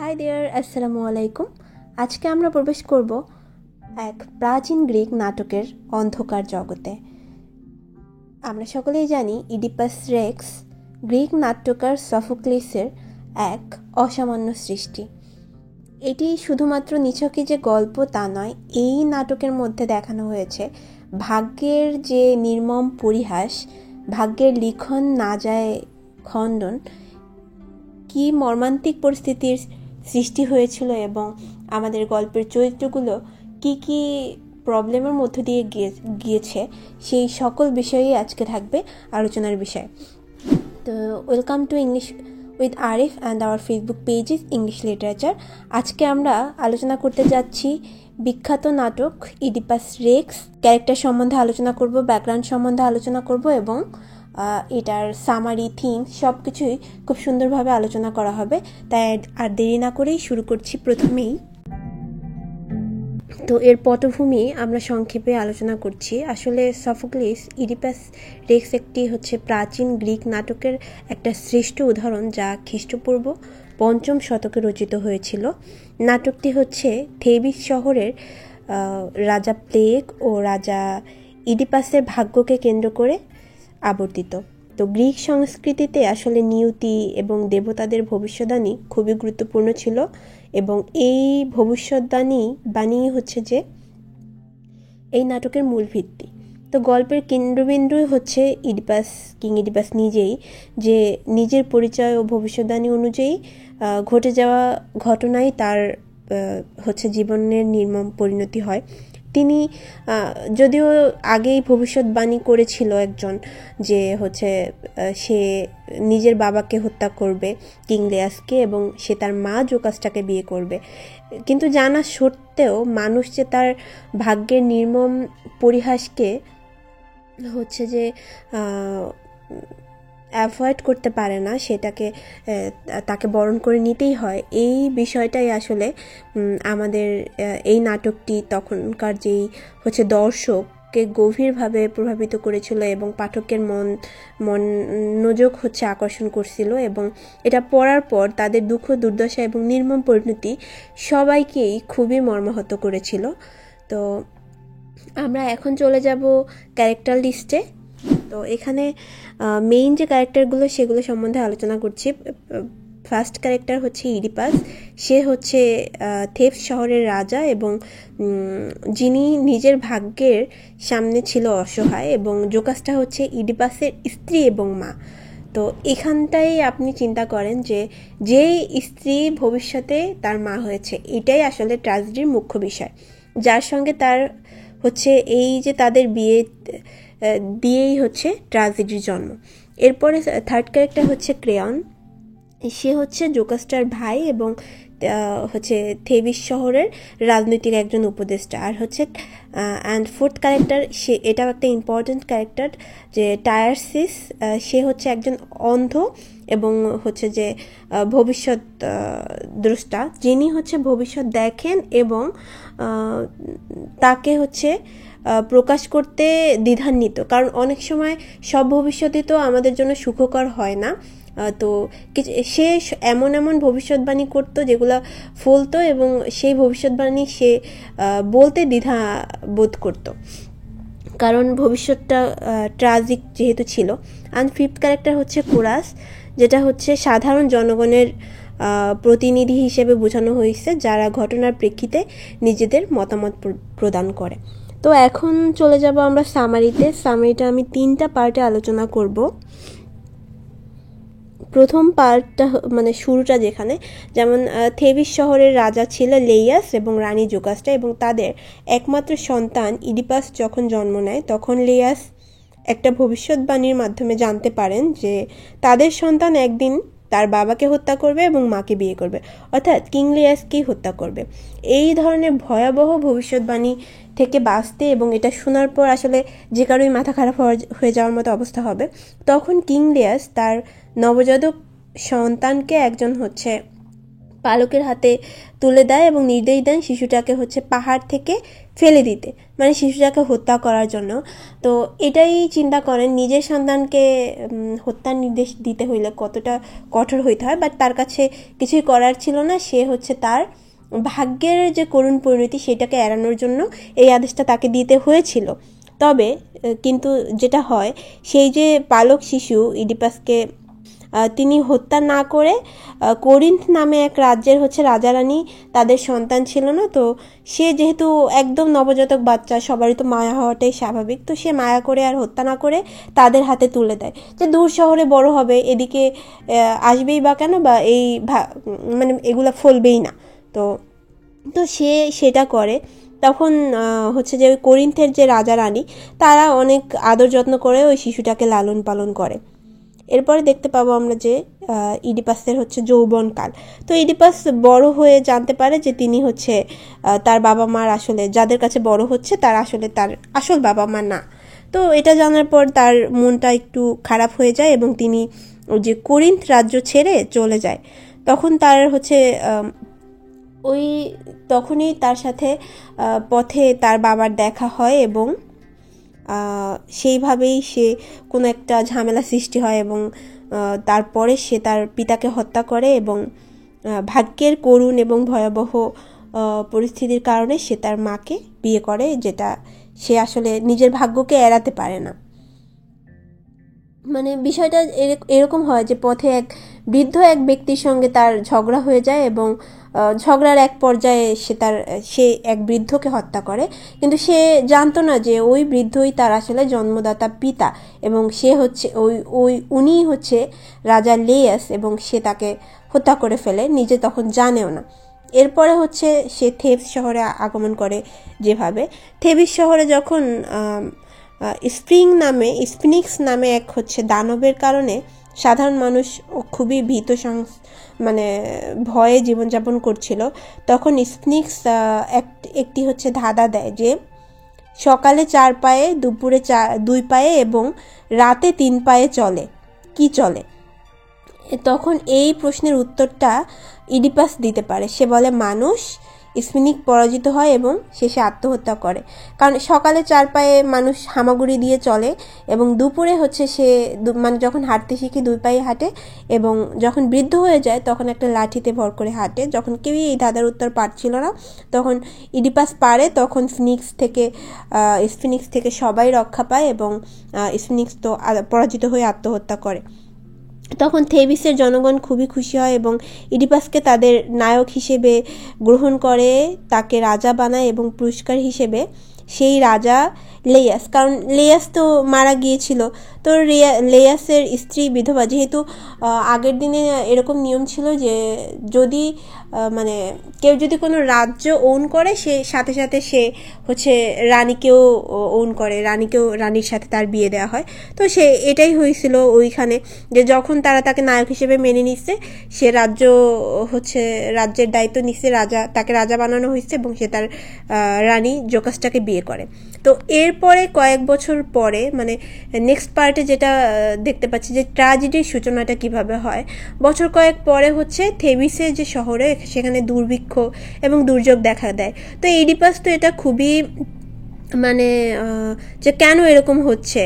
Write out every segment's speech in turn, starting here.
Hi there, আসসালামু আলাইকুম। আজকে আমরা প্রবেশ করব এক প্রাচীন গ্রিক নাটকের অন্ধকার জগতে। আমরা সকলেই জানি ইডিপাস রেক্স গ্রিক নাট্যকার সফোক্লিসের এক অসামান্য সৃষ্টি। এটি শুধুমাত্র নিছকই যে গল্প তা নয়, এই নাটকের মধ্যে দেখানো হয়েছে ভাগ্যের যে নির্মম পরিহাস, ভাগ্যের লিখন না যায় খণ্ডন, কি মর্মান্তিক পরিস্থিতির সৃষ্টি হয়েছিল এবং আমাদের গল্পের চরিত্রগুলো কি কি প্রবলেমের মধ্য দিয়ে গিয়েছে সেই সকল বিষয়েই আজকে থাকবে আলোচনার বিষয়। তো welcome to English with Arif and our Facebook pages English literature. আজকে আমরা আলোচনা করতে যাচ্ছি বিখ্যাত নাটক ইডিপাস রেক্স। ক্যারেক্টার সম্বন্ধে আলোচনা করব, ব্যাকগ্রাউন্ড সম্বন্ধে আলোচনা করব এবং এটার সামারি, থিম সব কিছুই খুব সুন্দরভাবে আলোচনা করা হবে। তাই আর দেরি না করেই শুরু করছি প্রথমেই। তো এর পটভূমি আমরা সংক্ষেপে আলোচনা করছি। আসলে সফোক্লিস ইডিপাস রেক্স একটি প্রাচীন গ্রিক নাটকের একটা শ্রেষ্ঠ উদাহরণ, যা খ্রিস্টপূর্ব 5ম শতকে রচিত হয়েছিল। নাটকটি থেবিস শহরের রাজা প্লেগ ও রাজা ইডিপাসের ভাগ্যকে কেন্দ্র করে আবর্তিত। তো গ্রিক সংস্কৃতিতে আসলে নিয়তি এবং দেবতাদের ভবিষ্যদ্বাণী খুবই গুরুত্বপূর্ণ ছিল এবং এই ভবিষ্যদ্বাণী যে এই নাটকের মূল ভিত্তি। তো গল্পের কেন্দ্রবিন্দুই কিং ইডিপাস নিজেই, যে নিজের পরিচয় ও ভবিষ্যদ্বাণী অনুযায়ী ঘটে যাওয়া ঘটনায় তার জীবনের নির্মম পরিণতি হয়। তিনি যদিও আগেই ভবিষ্যৎবাণী করেছিল একজন, যে সে নিজের বাবাকে হত্যা করবে, কিং লেয়াসকে, এবং সে তার মা জোকাসটাকে বিয়ে করবে, কিন্তু জানা সত্ত্বেও মানুষ যে তার ভাগ্যের নির্মম পরিহাসকে অ্যাভয়েড করতে পারে না, তাকে বরণ করে নিতেই হয়। এই বিষয়টাই আসলে আমাদের এই নাটকটি তখনকার যেই দর্শককে গভীরভাবে প্রভাবিত করেছিল এবং পাঠকের মনোযোগ আকর্ষণ করছিল, এবং এটা পড়ার পর তাদের দুঃখ, দুর্দশা এবং নির্মম পরিণতি সবাইকেই খুবই মর্মাহত করেছিল। তো আমরা এখন চলে যাব ক্যারেক্টার লিস্টে। তো এখানে মেইন যে ক্যারেক্টারগুলো সেগুলো সম্বন্ধে আলোচনা করছি। First character Oedipus. সে থেবস শহরের রাজা এবং যিনি নিজের ভাগ্যের সামনে ছিল অসহায়, এবং জোকাসটা ইডিপাসের স্ত্রী এবং মা। তো এখানটাই আপনি চিন্তা করেন যে স্ত্রী ভবিষ্যতে তার মা হয়েছে, এটাই আসলে ট্র্যাজেডির মুখ্য বিষয়, যার সঙ্গে তার এই যে তাদের বিয়ে দিয়েই ট্র্যাজেডির জন্ম। এরপরে থার্ড ক্যারেক্টার ক্রেয়ন। সে জোকাসটার ভাই এবং থেবিস শহরের রাজনৈতিক একজন উপদেষ্টা। আর অ্যান্ড ফোর্থ ক্যারেক্টার, এটাও একটা ইম্পর্টেন্ট ক্যারেক্টার, যে টায়ারসিস। সে একজন অন্ধ এবং ভবিষ্যৎ দ্রষ্টা, যিনি ভবিষ্যৎ দেখেন এবং তাকে প্রকাশ করতে দ্বিধান্বিত, কারণ অনেক সময় সব ভবিষ্যৎই তো আমাদের জন্য সুখকর হয় না। তো সে এমন ভবিষ্যৎবাণী করতো যেগুলো ফলতো, এবং সেই ভবিষ্যৎবাণী সে বলতে দ্বিধা বোধ করতো, কারণ ভবিষ্যৎটা ট্রাজিক যেহেতু ছিল। অ্যান্ড ফিফথ ক্যারেক্টার কোরাস, যেটা সাধারণ জনগণের প্রতিনিধি হিসেবে বোঝানো হয়েছে, যারা ঘটনার প্রেক্ষিতে নিজেদের মতামত প্রদান করে। তো এখন চলে যাব আমরা সামারিতে। সামারিটা আমি 3টা পার্টে আলোচনা করব। প্রথম পার্টটা শুরুটা, যেমন থেবিস শহরের রাজা ছিল লেইয়াস এবং রানী জোকাসটা, এবং তাদের একমাত্র সন্তান ইডিপাস যখন জন্ম নেয়, তখন লেইয়াস একটা ভবিষ্যৎবাণীর মাধ্যমে জানতে পারেন যে তাদের সন্তান একদিন তার বাবাকে হত্যা করবে এবং মাকে বিয়ে করবে, অর্থাৎ কিং লেয়াসকেই হত্যা করবে। এই ধরনের ভয়াবহ ভবিষ্যৎবাণী থেকে বাঁচতে, এবং এটা শোনার পর আসলে যে কারোই মাথা খারাপ হয়ে যাওয়ার মতো অবস্থা হবে, তখন কিং লেয়াস তার নবজাতক সন্তানকে একজন পালকের হাতে তুলে দেয় এবং নির্দেশ দেন শিশুটাকে হচ্ছে পাহাড় থেকে ফেলে দিতে, মানে শিশুটাকে হত্যা করার জন্য। তো এটাই চিন্তা করেন নিজের সন্তানকে হত্যার নির্দেশ দিতে হইলে কতটা কঠোর হইতে হয়, বাট তার কাছে কিছুই করার ছিল না। সে হচ্ছে তার ভাগ্যের যে করুণ পরিণতি সেটাকে এড়ানোর জন্য এই আদেশটা তাকে দিতে হয়েছিল। তবে কিন্তু যেটা হয়, সেই যে পালক শিশু ইডিপাসকে তিনি হত্যা না করে কোরিন্থ নামে এক রাজ্যের হচ্ছে রাজা রানী, তাদের সন্তান ছিল না, তো সে যেহেতু একদম নবজাতক বাচ্চা, সবারই তো মায়া হওয়াটাই স্বাভাবিক, তো সে মায়া করে আর হত্যা না করে তাদের হাতে তুলে দেয় যে দূর শহরে বড় হবে, এদিকে আসবেই বা কেন, বা এই মানে এগুলা ফলবেই না। তো তো সে সেটা করে। তখন হচ্ছে যে ওই কোরিন্থের যে রাজা রানী, তারা অনেক আদর যত্ন করে ওই শিশুটাকে লালন পালন করে। এরপরে দেখতে পাবো আমরা যে ইডিপাসের হচ্ছে যৌবনকাল। তো ইডিপাস বড় হয়ে জানতে পারে যে তিনি হচ্ছে তার বাবা মার আসলে, যাদের কাছে বড় হচ্ছে তার আসলে তার আসল বাবা মা না। তো এটা জানার পর তার মনটা একটু খারাপ হয়ে যায় এবং তিনি ওই যে কোরিন্থ রাজ্য ছেড়ে চলে যায়। তখন তার হচ্ছে তখনই তার সাথে পথে তার বাবার দেখা হয় এবং সেইভাবেই সে কোনো একটা ঝামেলা সৃষ্টি হয় এবং তারপরে সে তার পিতাকে হত্যা করে এবং ভাগ্যের করুণ এবং ভয়াবহ পরিস্থিতির কারণে সে তার মাকে বিয়ে করে, যেটা সে আসলে নিজের ভাগ্যকে এড়াতে পারে না। মানে বিষয়টা এরকম হয় যে পথে এক বৃদ্ধ এক ব্যক্তির সঙ্গে তার ঝগড়া হয়ে যায় এবং ঝগড়ার এক পর্যায়ে সে এক বৃদ্ধকে হত্যা করে, কিন্তু সে জানতো না যে ওই বৃদ্ধই তার আসলে জন্মদাতা পিতা এবং সে হচ্ছে উনিই হচ্ছে রাজা লেয়াস এবং সে তাকে হত্যা করে ফেলে, নিজে তখন জানেও না। এরপরে হচ্ছে সে থেবস শহরে আগমন করে। যেভাবে থেবিস শহরে যখন স্পিনিক্স নামে এক হচ্ছে দানবের কারণে সাধারণ মানুষ খুবই মানে ভয়ে জীবনযাপন করছিল, তখন স্পিনিক্স একটি হচ্ছে ধাঁধা দেয় যে সকালে 4 পায়ে, দুপুরে 2 পায়ে এবং রাতে 3 পায়ে কি চলে। তখন এই প্রশ্নের উত্তরটা ইডিপাস দিতে পারে। সে বলে মানুষ। স্পিনিক পরাজিত হয় এবং শেষে আত্মহত্যা করে, কারণ সকালে 4 পায়ে মানুষ হামাগুড়ি দিয়ে চলে এবং দুপুরে হচ্ছে সে মানে যখন হাঁটতে শিখে 2 পায়ে হাঁটে এবং যখন বৃদ্ধ হয়ে যায় তখন একটা লাঠিতে ভর করে হাঁটে। যখন কেউই এই ধাঁধার উত্তর পারছিল না তখন ইডিপাস পারে, তখন স্পিনিক্স থেকে সবাই রক্ষা পায় এবং স্পিনিক্স তো পরাজিত হয়ে আত্মহত্যা করে। তখন থেবিসের জনগণ খুবই খুশি হয় এবং ইডিপাসকে তাদের নায়ক হিসেবে গ্রহণ করে, তাকে রাজা বানায় এবং পুরস্কার হিসেবে সেই রাজা লেয়াস, কারণ লেয়াস তো মারা গিয়েছিল, তো লেয়াসের স্ত্রী বিধবা, যেহেতু আগের দিনে এরকম নিয়ম ছিল যে যদি মানে কেউ যদি কোনো রাজ্য ওন করে সে সাথে সাথে সে হচ্ছে রানীকেও ওন করে, রানীর সাথে তার বিয়ে দেওয়া হয়। তো সে এটাই হয়েছিল ওইখানে, যে যখন তারা তাকে নায়ক হিসেবে মেনে নিচ্ছে, সে রাজ্যের দায়িত্ব নিচ্ছে, তাকে রাজা বানানো হয়েছে এবং সে তার রানী জোকাসটাকে বিয়ে করে। তো এরপরে কয়েক বছর পরে মানে নেক্সট পার্টে যেটা দেখতে পাচ্ছি যে ট্র্যাজেডির সূচনাটা কিভাবে হয়। বছর কয়েক পরে হচ্ছে থেবিসে যে শহরে, সেখানে দুর্ভিক্ষ এবং দুর্যোগ দেখা দেয়। তো ইডিপাস তো এটা খুবই মানে যে কেন এরকম হচ্ছে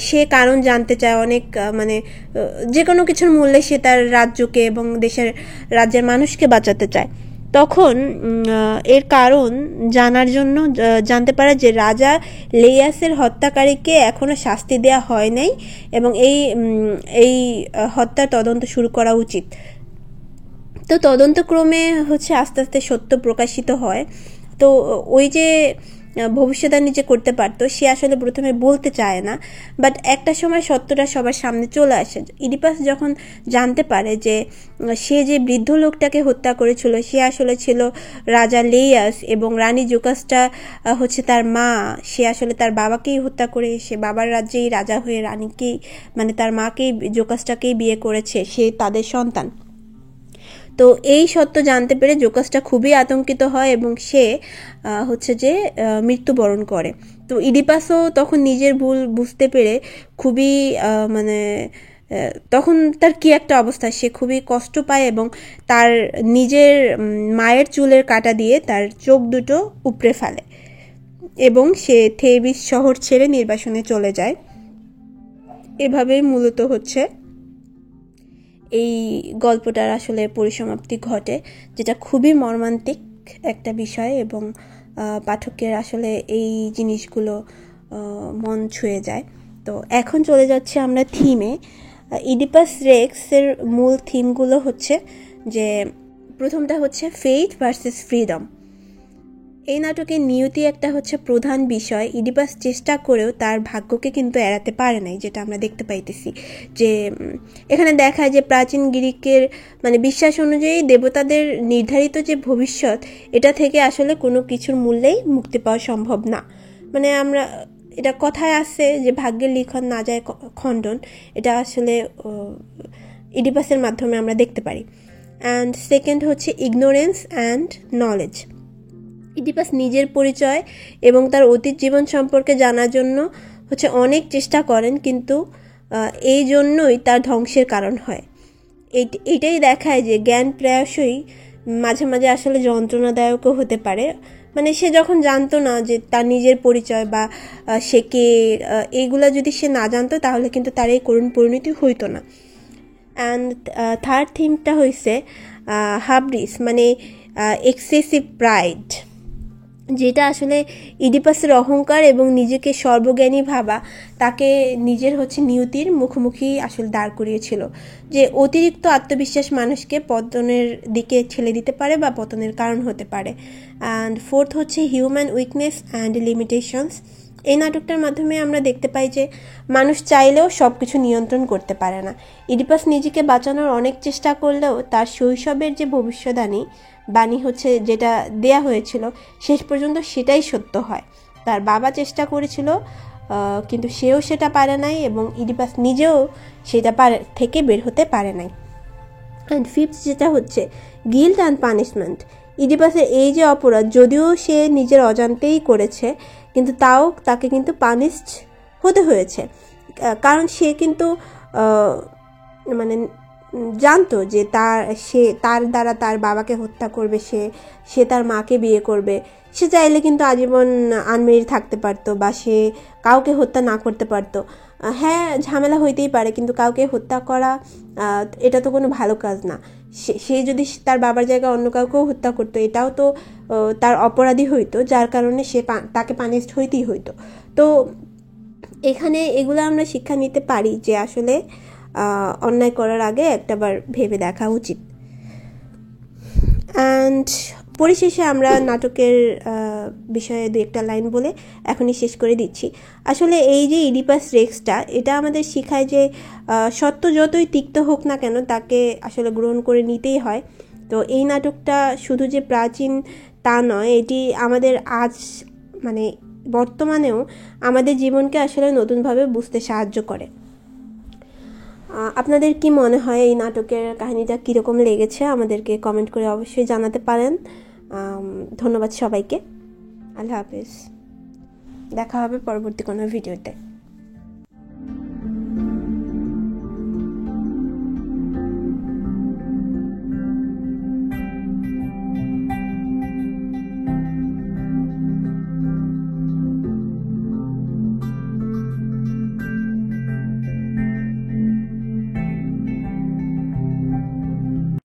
সে কারণ জানতে চায় অনেক, মানে যে কোনো কিছুর মূল্যে সে তার রাজ্যকে এবং রাজ্যের মানুষকে বাঁচাতে চায়। তখন এর কারণ জানার জন্য জানতে পারে যে রাজা লেয়াসের হত্যাকারীকে এখনো শাস্তি দেওয়া হয় নাই এবং এই হত্যার তদন্ত শুরু করা উচিত। তো তদন্তক্রমে হচ্ছে আস্তে আস্তে সত্য প্রকাশিত হয়। তো ওই যে ভবিষ্যদ্বাণী যে করতে পারতো সে আসলে প্রথমে বলতে চায় না, বাট একটা সময় সত্যটা সবার সামনে চলে আসে। ইডিপাস যখন জানতে পারে যে সে যে বৃদ্ধ লোকটাকে হত্যা করেছিল সে আসলে ছিল রাজা লেয়াস এবং রানী জোকাসটা হচ্ছে তার মা, সে আসলে তার বাবাকেই হত্যা করে সে বাবার রাজ্যেই রাজা হয়ে রানীকেই মানে তার মাকেই জোকাসটাকেই বিয়ে করেছে, সে তাদের সন্তান। তো এই সত্য জানতে পেরে জোকাসটা খুবই আতঙ্কিত হয় এবং সে হচ্ছে যে মৃত্যুবরণ করে। তো ইডিপাসও তখন নিজের ভুল বুঝতে পেরে খুবই মানে তখন তার কি একটা অবস্থা, সে খুবই কষ্ট পায় এবং তার নিজের মায়ের চুলের কাঁটা দিয়ে তার চোখ দুটো উপড়ে ফেলে এবং সে থেবিস শহর ছেড়ে নির্বাসনে চলে যায়। এভাবেই মূলত হচ্ছে এই গল্পটার আসলে পরিসমাপ্তি ঘটে, যেটা খুবই মর্মান্তিক একটা বিষয় এবং পাঠকের আসলে এই জিনিসগুলো মন ছুঁয়ে যায়। তো এখন চলে যাচ্ছে আমরা থিমে। ইডিপাস রেক্সের মূল থিমগুলো হচ্ছে যে প্রথমটা হচ্ছে ফেইথ ভার্সেস ফ্রিডম। এই নাটকের নিয়তি একটা হচ্ছে প্রধান বিষয়। ইডিপাস চেষ্টা করেও তার ভাগ্যকে কিন্তু এড়াতে পারে নাই, যেটা আমরা দেখতে পাইতেছি। যে এখানে দেখায় যে প্রাচীন গ্রিকের মানে বিশ্বাস অনুযায়ী দেবতাদের নির্ধারিত যে ভবিষ্যৎ, এটা থেকে আসলে কোনো কিছুর মূল্যেই মুক্তি পাওয়া সম্ভব না। মানে আমরা এটা কথায় আছে যে ভাগ্যের লিখন না যায় খণ্ডন, এটা আসলে ইডিপাসের মাধ্যমে আমরা দেখতে পারি। অ্যান্ড সেকেন্ড হচ্ছে ইগনোরেন্স অ্যান্ড নলেজ। ইডিপাস নিজের পরিচয় এবং তার অতীত জীবন সম্পর্কে জানার জন্য হচ্ছে অনেক চেষ্টা করেন, কিন্তু এই জন্যই তার ধ্বংসের কারণ হয়। এটাই দেখায় যে জ্ঞান প্রায়শই মাঝে মাঝে আসলে যন্ত্রণাদায়কও হতে পারে। মানে সে যখন জানতো না যে তার নিজের পরিচয় বা সে কে, এইগুলা যদি সে না জানতো তাহলে কিন্তু তার এই করুণ পরিণতি হইতো না। অ্যান্ড থার্ড থিমটা হয়েছে হাবরিস, মানে এক্সেসিভ প্রাইড, যেটা আসলে ইডিপাসের অহংকার এবং নিজেকে সর্বজ্ঞানী ভাবা তাকে নিজের হচ্ছে নিয়তির মুখোমুখি আসলে দাঁড় করিয়েছিল। যে অতিরিক্ত আত্মবিশ্বাস মানুষকে পতনের দিকে ঠেলে দিতে পারে বা পতনের কারণ হতে পারে। অ্যান্ড ফোর্থ হচ্ছে হিউম্যান উইকনেস অ্যান্ড লিমিটেশনস। এই নাটকটার মাধ্যমে আমরা দেখতে পাই যে মানুষ চাইলেও সব কিছু নিয়ন্ত্রণ করতে পারে না। ইডিপাস নিজেকে বাঁচানোর অনেক চেষ্টা করলেও তার শৈশবের যে বাণী হচ্ছে যেটা দেয়া হয়েছিল শেষ পর্যন্ত সেটাই সত্য হয়। তার বাবা চেষ্টা করেছিল কিন্তু সেও সেটা পারে নাই এবং ইডিপাস নিজেও সেটা থেকে বের হতে পারে নাই। অ্যান্ড ফিফথ যেটা হচ্ছে গিল্ট অ্যান্ড পানিশমেন্ট। ইডিপাসের এই যে অপরাধ, যদিও সে নিজের অজান্তেই করেছে, কিন্তু তাও তাকে কিন্তু পানিশড হতে হয়েছে, কারণ সে কিন্তু মানে জানতো যে তার দ্বারা তার বাবাকে হত্যা করবে, সে তার মাকে বিয়ে করবে। সে চাইলে কিন্তু আজীবন আনমেরিড থাকতে পারতো বা সে কাউকে হত্যা না করতে পারতো। হ্যাঁ, ঝামেলা হইতেই পারে, কিন্তু কাউকে হত্যা করা এটা তো কোনো ভালো কাজ না। সে যদি তার বাবার জায়গায় অন্য কাউকেও হত্যা করতো, এটাও তো তার অপরাধী হইতো, যার কারণে তাকে পানিশড হইতেই হইতো। তো এখানে এগুলো আমরা শিক্ষা নিতে পারি যে আসলে অন্যায় করার আগে একটাবার ভেবে দেখা উচিত। অ্যান্ড পরিশেষে আমরা নাটকের বিষয়ে দু একটা লাইন বলে এখনই শেষ করে দিচ্ছি। আসলে এই যে ইডিপাস রেক্সটা, এটা আমাদের শেখায় যে সত্য যতই তিক্ত হোক না কেন তাকে আসলে গ্রহণ করে নিতেই হয়। তো এই নাটকটা শুধু যে প্রাচীন তা নয়, এটি আমাদের আজ মানে বর্তমানেও আমাদের জীবনকে আসলে নতুনভাবে বুঝতে সাহায্য করে। আপনাদের কি মনে হয় এই নাটকের কাহিনীটা কীরকম লেগেছে আমাদেরকে কমেন্ট করে অবশ্যই জানাতে পারেন। ধন্যবাদ সবাইকে। আল্লাহ হাফেজ। দেখা হবে পরবর্তী কোনো ভিডিওতে।